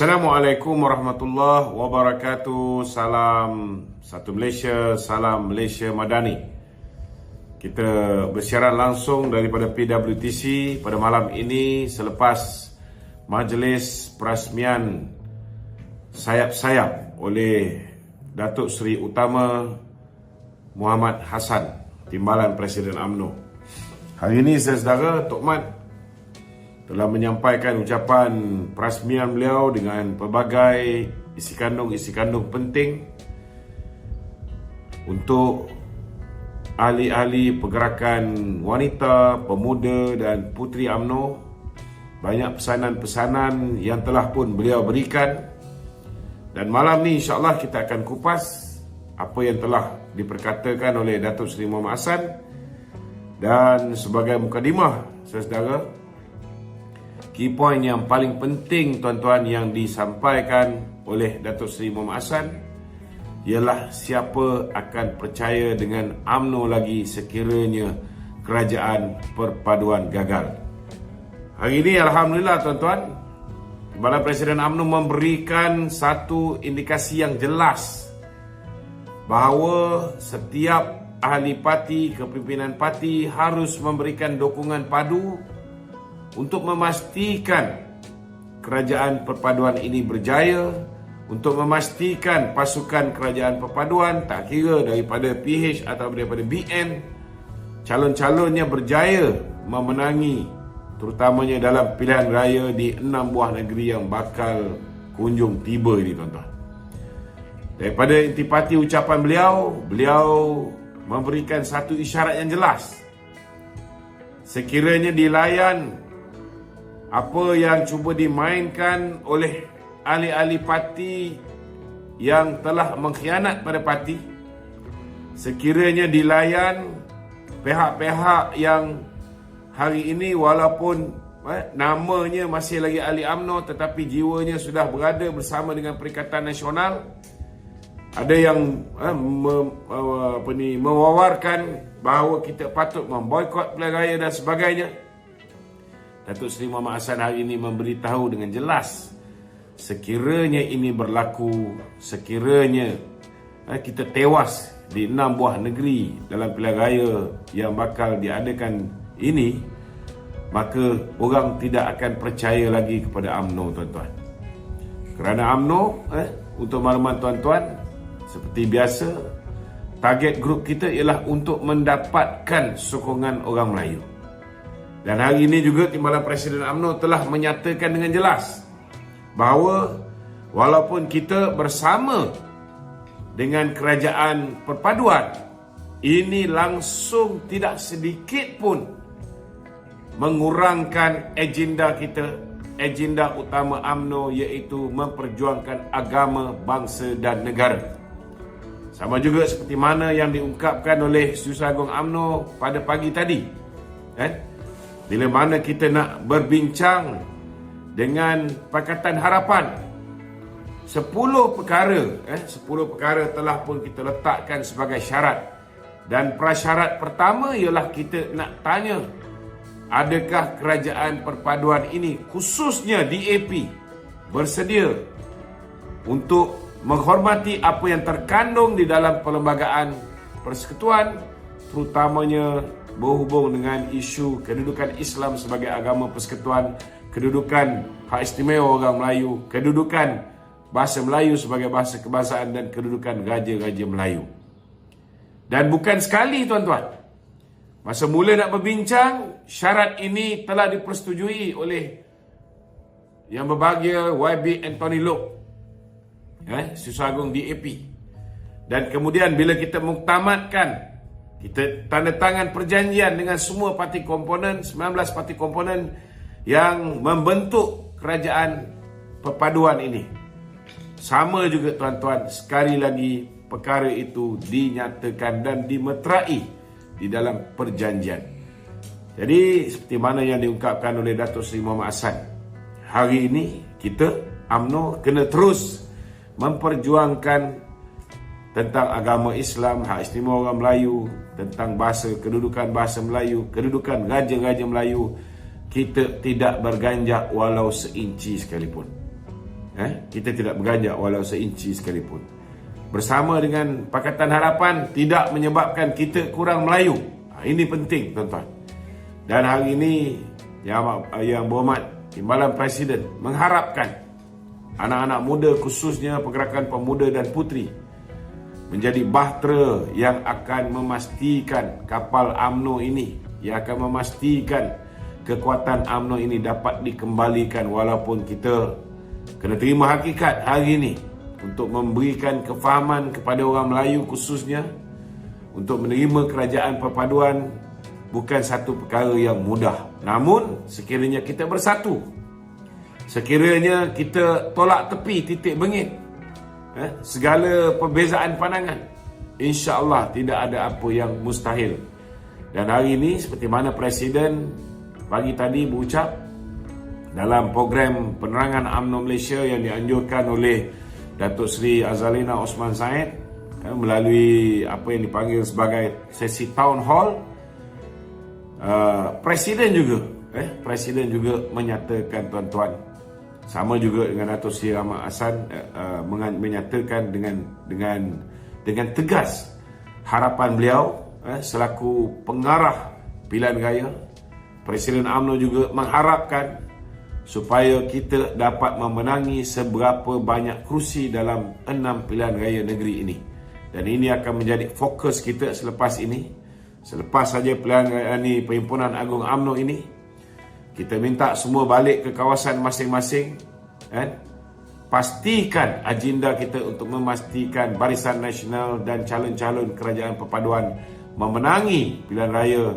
Assalamualaikum warahmatullahi wabarakatuh. Salam satu Malaysia, salam Malaysia Madani. Kita bersiaran langsung daripada PWTC pada malam ini selepas majlis perasmian sayap-sayap oleh Datuk Seri Utama Muhammad Hassan, Timbalan Presiden UMNO. Hari ini saudara Tok Mat telah menyampaikan ucapan perasmian beliau dengan pelbagai isi kandung penting untuk ahli-ahli pergerakan wanita, pemuda dan puteri UMNO. Banyak pesanan-pesanan yang telah pun beliau berikan, dan malam ni insya-Allah kita akan kupas apa yang telah diperkatakan oleh Datuk Seri Muhammad Hassan. Dan sebagai mukadimah, saudara, key point yang paling penting tuan-tuan yang disampaikan oleh Datuk Seri Muhammad Hassan ialah siapa akan percaya dengan UMNO lagi sekiranya kerajaan perpaduan gagal. Hari ini alhamdulillah tuan-tuan, Timbalan Presiden UMNO memberikan satu indikasi yang jelas bahawa setiap ahli parti, kepimpinan parti harus memberikan dukungan padu untuk memastikan kerajaan perpaduan ini berjaya, untuk memastikan pasukan kerajaan perpaduan, tak kira daripada PH atau daripada BN, calon-calonnya berjaya memenangi terutamanya dalam pilihan raya di 6 buah negeri yang bakal kunjung tiba ini tuan-tuan. Daripada intipati ucapan beliau memberikan satu isyarat yang jelas. Sekiranya dilayan apa yang cuba dimainkan oleh ahli-ahli parti yang telah mengkhianat pada parti, sekiranya dilayan pihak-pihak yang hari ini walaupun namanya masih lagi ahli UMNO tetapi jiwanya sudah berada bersama dengan Perikatan Nasional, ada yang mewawarkan bahawa kita patut memboikot pilihan raya dan sebagainya. Datuk Seri Muhammad Hassan hari ini memberitahu dengan jelas, sekiranya ini berlaku, sekiranya kita tewas di 6 buah negeri dalam pilihan raya yang bakal diadakan ini, maka orang tidak akan percaya lagi kepada UMNO tuan-tuan. Kerana UMNO, untuk makluman tuan-tuan, seperti biasa, target grup kita ialah untuk mendapatkan sokongan orang Melayu. Dan hari ini juga Timbalan Presiden UMNO telah menyatakan dengan jelas bahawa walaupun kita bersama dengan kerajaan perpaduan, ini langsung tidak sedikit pun mengurangkan agenda kita, agenda utama UMNO, iaitu memperjuangkan agama, bangsa dan negara. Sama juga seperti mana yang diungkapkan oleh Setiausaha Agung UMNO pada pagi tadi, bila mana kita nak berbincang dengan Pakatan Harapan, 10 perkara telah pun kita letakkan sebagai syarat. Dan prasyarat pertama ialah kita nak tanya, adakah kerajaan perpaduan ini, khususnya DAP, bersedia untuk menghormati apa yang terkandung di dalam perlembagaan persekutuan, terutamanya berhubung dengan isu kedudukan Islam sebagai agama persekutuan, kedudukan hak istimewa orang Melayu, kedudukan bahasa Melayu sebagai bahasa kebangsaan dan kedudukan raja-raja Melayu. Dan bukan sekali tuan-tuan, masa mula nak berbincang, syarat ini telah dipersetujui oleh Yang Berbahagia YB Anthony Loke, Setiausaha Agung DAP. Dan kemudian bila kita muktamadkan, kita tanda tangan perjanjian dengan semua parti komponen, 19 parti komponen yang membentuk kerajaan perpaduan ini. Sama juga tuan-tuan, sekali lagi perkara itu dinyatakan dan dimeterai di dalam perjanjian. Jadi seperti mana yang diungkapkan oleh Datuk Seri Muhammad Hassan, hari ini kita UMNO kena terus memperjuangkan tentang agama Islam, hak istimewa orang Melayu, tentang bahasa, kedudukan bahasa Melayu, kedudukan raja-raja Melayu. Kita tidak berganjak walau seinci sekalipun. Kita tidak beranjak walau seinci sekalipun. Bersama dengan Pakatan Harapan tidak menyebabkan kita kurang Melayu. Ini penting, tuan-tuan. Dan hari ini Yang Berhormat Timbalan Presiden mengharapkan anak-anak muda, khususnya pergerakan pemuda dan puteri, menjadi bahtera yang akan memastikan kapal UMNO ini, yang akan memastikan kekuatan UMNO ini dapat dikembalikan, walaupun kita kena terima hakikat hari ini untuk memberikan kefahaman kepada orang Melayu khususnya untuk menerima kerajaan perpaduan bukan satu perkara yang mudah. Namun sekiranya kita bersatu, sekiranya kita tolak tepi titik bengit segala perbezaan pandangan, insya-Allah tidak ada apa yang mustahil. Dan hari ini seperti mana Presiden pagi tadi berucap dalam program penerangan UMNO Malaysia yang dianjurkan oleh Datuk Seri Azalina Osman Said melalui apa yang dipanggil sebagai sesi town hall, Presiden juga menyatakan, tuan-tuan, sama juga dengan Datuk Seri Ahmad Hassan, menyatakan dengan tegas harapan beliau selaku pengarah pilihan raya. Presiden UMNO juga mengharapkan supaya kita dapat memenangi seberapa banyak kerusi dalam 6 pilihan raya negeri ini. Dan ini akan menjadi fokus kita selepas ini. Selepas saja pilihan raya ini, Perhimpunan Agung UMNO ini, kita minta semua balik ke kawasan masing-masing. Pastikan agenda kita untuk memastikan Barisan Nasional dan calon-calon kerajaan perpaduan memenangi pilihan raya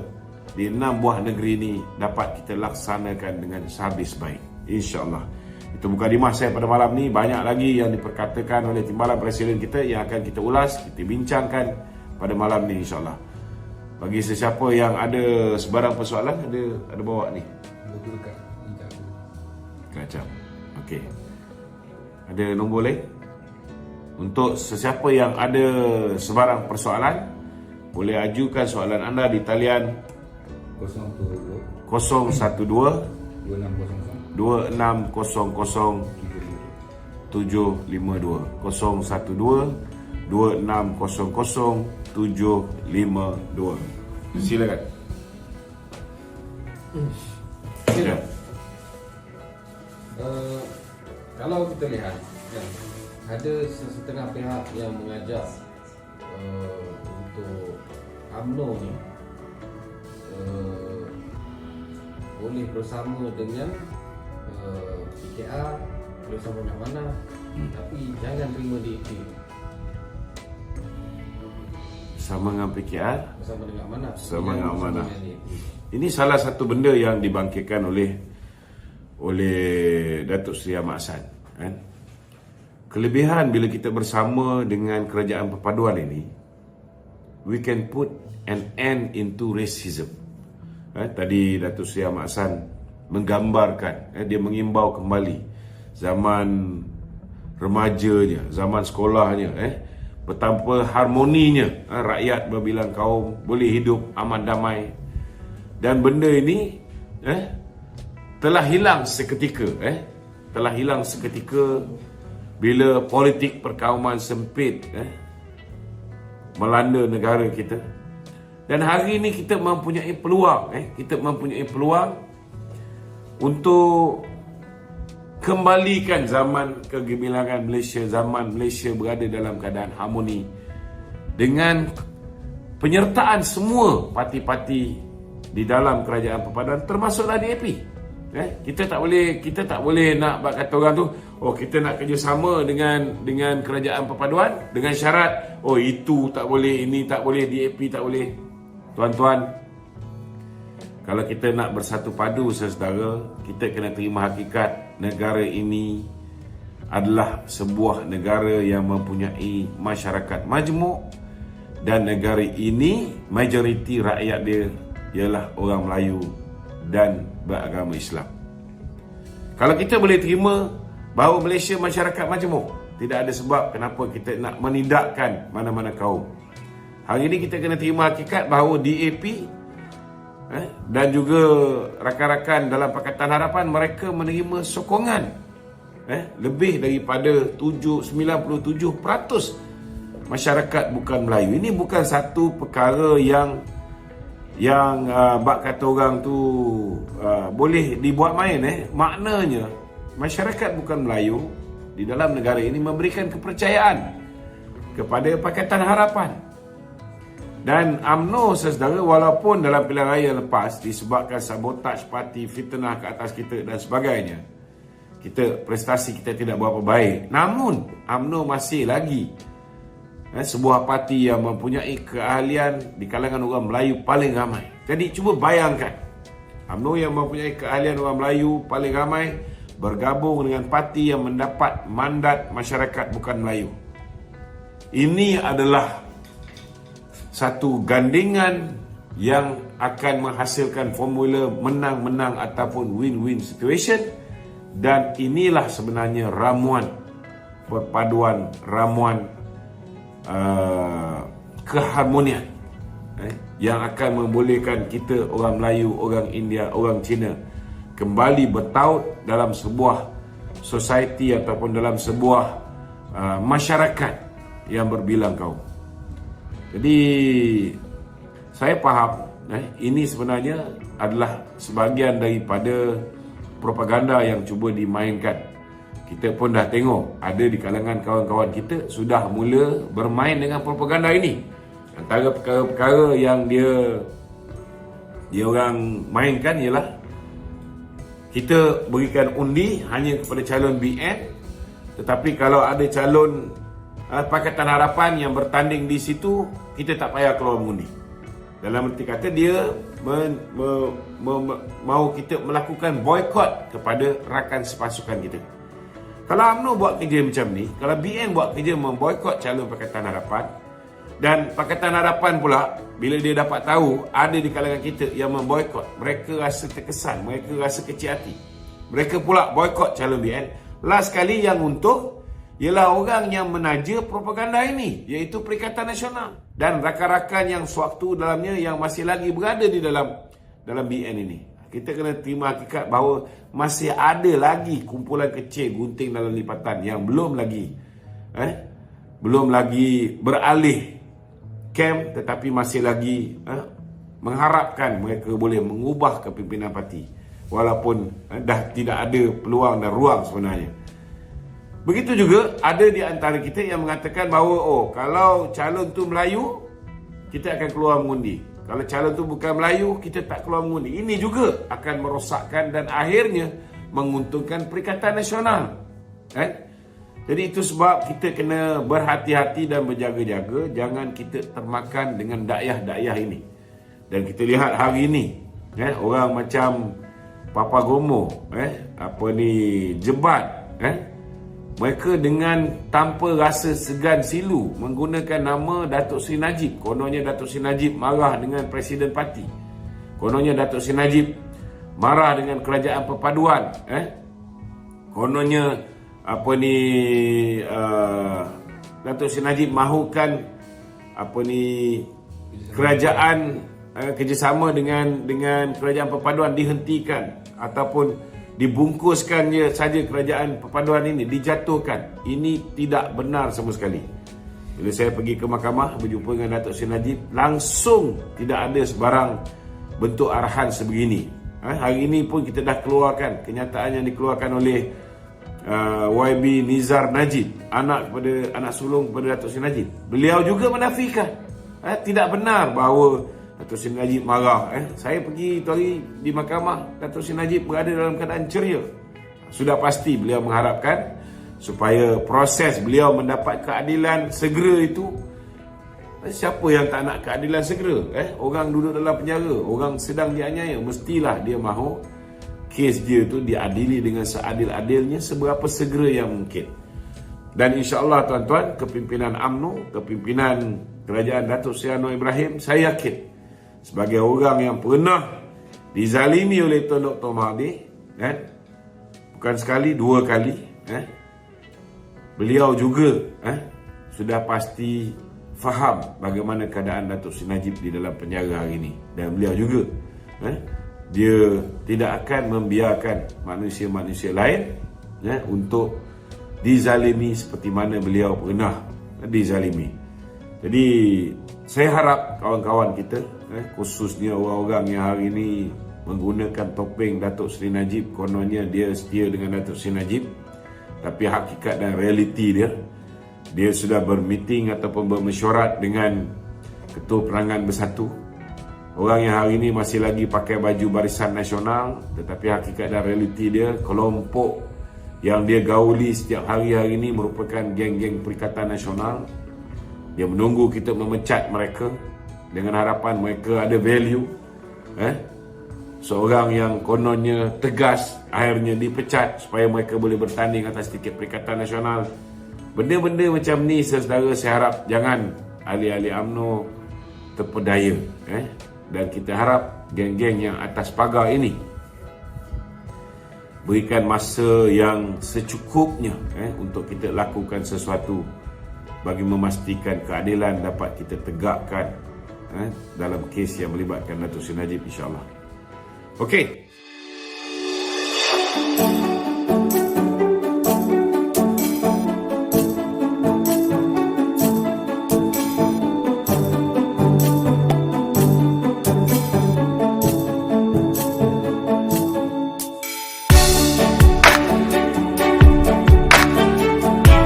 di 6 buah negeri ini dapat kita laksanakan dengan sehabis baik, insya-Allah. Itu mukadimah saya pada malam ni. Banyak lagi yang diperkatakan oleh Timbalan Presiden kita yang akan kita ulas, kita bincangkan pada malam ni, insya-Allah. Bagi sesiapa yang ada sebarang persoalan, ada bawa ni. Kacau. Okey. Ada nombor lain? Untuk sesiapa yang ada sebarang persoalan, boleh ajukan soalan anda di talian 012 2600 752 012 2600 752. Silakan. Ya. Kalau kita lihat, ada setengah pihak yang mengajak untuk UMNO ni boleh bersama dengan PKR, bersama dengan mana, tapi jangan terima DAP. Sama dengan PKR, bersama dengan mana? Sama dengan mana? Ini salah satu benda yang dibangkitkan oleh Datuk Seri Ahmad Hassan, kan? Kelebihan bila kita bersama dengan kerajaan perpaduan ini, we can put an end into racism. Tadi Datuk Seri Ahmad Hassan menggambarkan, dia mengimbau kembali zaman remajanya, zaman sekolahnya, betapa harmoninya rakyat berbilang kaum boleh hidup aman damai. Dan benda ini telah hilang seketika, telah hilang seketika bila politik perkauman sempit melanda negara kita. Dan hari ini kita mempunyai peluang, untuk kembalikan zaman kegemilangan Malaysia, zaman Malaysia berada dalam keadaan harmoni dengan penyertaan semua parti-parti di dalam kerajaan perpaduan, termasuklah DAP. Kita tak boleh nak kata orang tu, kita nak kerjasama dengan kerajaan perpaduan dengan syarat itu tak boleh, ini tak boleh, DAP tak boleh. Tuan-tuan, kalau kita nak bersatu padu saudara, kita kena terima hakikat negara ini adalah sebuah negara yang mempunyai masyarakat majmuk, dan negara ini majoriti rakyat dia ialah orang Melayu dan beragama Islam. Kalau kita boleh terima bahawa Malaysia masyarakat majmuk, tidak ada sebab kenapa kita nak menidakkan mana-mana kaum. Hari ini kita kena terima hakikat bahawa DAP dan juga rakan-rakan dalam Pakatan Harapan, mereka menerima sokongan lebih daripada 97% masyarakat bukan Melayu. Ini bukan satu perkara yang bak kata orang tu boleh dibuat main. Maknanya masyarakat bukan Melayu di dalam negara ini memberikan kepercayaan kepada Pakatan Harapan. Dan UMNO saudara, walaupun dalam pilihan raya lepas disebabkan sabotaj parti, fitnah ke atas kita dan sebagainya, prestasi kita tidak berapa baik, namun UMNO masih lagi sebuah parti yang mempunyai keahlian di kalangan orang Melayu paling ramai. Jadi cuba bayangkan, UMNO yang mempunyai keahlian orang Melayu paling ramai bergabung dengan parti yang mendapat mandat masyarakat bukan Melayu. Ini adalah satu gandingan yang akan menghasilkan formula menang-menang ataupun win-win situation. Dan inilah sebenarnya ramuan keharmonian yang akan membolehkan kita orang Melayu, orang India, orang Cina kembali bertaut dalam sebuah society ataupun dalam sebuah masyarakat yang berbilang kaum. Jadi saya faham ini sebenarnya adalah sebahagian daripada propaganda yang cuba dimainkan. Kita pun dah tengok ada di kalangan kawan-kawan kita sudah mula bermain dengan propaganda ini. Antara perkara-perkara yang dia orang mainkan ialah kita berikan undi hanya kepada calon BN, tetapi kalau ada calon Pakatan Harapan yang bertanding di situ, kita tak payah keluar mengundi. Dalam arti kata dia mahu kita melakukan boikot kepada rakan sepasukan kita. Kalau UMNO buat kerja macam ni, kalau BN buat kerja memboikot calon Pakatan Harapan, dan Pakatan Harapan pula bila dia dapat tahu ada di kalangan kita yang memboikot, mereka rasa terkesan, mereka rasa kecil hati, mereka pula boikot calon BN. Last kali yang untung ialah orang yang menaja propaganda ini, iaitu Perikatan Nasional dan rakan-rakan yang sewaktu dalamnya yang masih lagi berada di dalam BN ini. Kita kena terima hakikat bahawa masih ada lagi kumpulan kecil gunting dalam lipatan yang belum lagi beralih kem, tetapi masih lagi mengharapkan mereka boleh mengubah kepimpinan parti walaupun dah tidak ada peluang dan ruang sebenarnya. Begitu juga ada di antara kita yang mengatakan bahawa kalau calon tu Melayu, kita akan keluar mengundi. Kalau calon tu bukan Melayu, kita tak keluar mengundi. Ini juga akan merosakkan dan akhirnya menguntungkan Perikatan Nasional. Jadi itu sebab kita kena berhati-hati dan berjaga-jaga, jangan kita termakan dengan dakyah-dakyah ini. Dan kita lihat hari ini, orang macam Papa Gomo, Jebat, mereka dengan tanpa rasa segan silu menggunakan nama Datuk Seri Najib. Kononnya Datuk Seri Najib marah dengan Presiden Parti. Kononnya Datuk Seri Najib marah dengan Kerajaan Perpaduan. Kononnya Datuk Seri Najib mahukan kerajaan kerjasama dengan Kerajaan Perpaduan dihentikan ataupun dibungkuskan saja kerajaan perpaduan ini, dijatuhkan. Ini tidak benar sama sekali. Bila saya pergi ke mahkamah berjumpa dengan Datuk Seri Najib, langsung tidak ada sebarang bentuk arahan sebegini. Hari ini pun kita dah keluarkan kenyataan yang dikeluarkan oleh YB Nizar Najib, anak sulung kepada Datuk Seri Najib. Beliau juga menafikan tidak benar bahawa Datuk Seri Najib marah. Saya pergi tu hari di mahkamah, Datuk Seri Najib berada dalam keadaan ceria. Sudah pasti beliau mengharapkan supaya proses beliau mendapat keadilan segera itu. Siapa yang tak nak keadilan segera? Orang duduk dalam penjara, orang sedang dianiaya, mestilah dia mahu kes dia tu diadili dengan seadil-adilnya, seberapa segera yang mungkin. Dan insya-Allah tuan-tuan, kepimpinan UMNO, kepimpinan Kerajaan Datuk Seri Anwar Ibrahim, saya yakin sebagai orang yang pernah dizalimi oleh Tuan Dr. Mahathir, bukan sekali, dua kali, beliau juga sudah pasti faham bagaimana keadaan Datuk Seri Najib di dalam penjara hari ini. Dan beliau juga dia tidak akan membiarkan manusia-manusia lain untuk dizalimi seperti mana beliau pernah dizalimi. Jadi saya harap kawan-kawan kita, khususnya orang-orang yang hari ini menggunakan topeng Datuk Seri Najib, kononnya dia setia dengan Datuk Seri Najib, tapi hakikat dan realiti dia sudah bermeeting ataupun bermesyuarat dengan Ketua Perangan Bersatu. Orang yang hari ini masih lagi pakai baju Barisan Nasional, tetapi hakikat dan realiti dia, kelompok yang dia gauli setiap hari-hari ini merupakan geng-geng Perikatan Nasional. Dia menunggu kita memecat mereka dengan harapan mereka ada value. Seorang yang kononnya tegas akhirnya dipecat supaya mereka boleh bertanding atas tiket Perikatan Nasional. Benda-benda macam ni, saudara, saya harap jangan ahli-ahli UMNO terpedaya. Dan kita harap geng-geng yang atas pagar ini berikan masa yang secukupnya untuk kita lakukan sesuatu bagi memastikan keadilan dapat kita tegakkan dalam kes yang melibatkan Datuk Seri Najib, insya-Allah. Okey.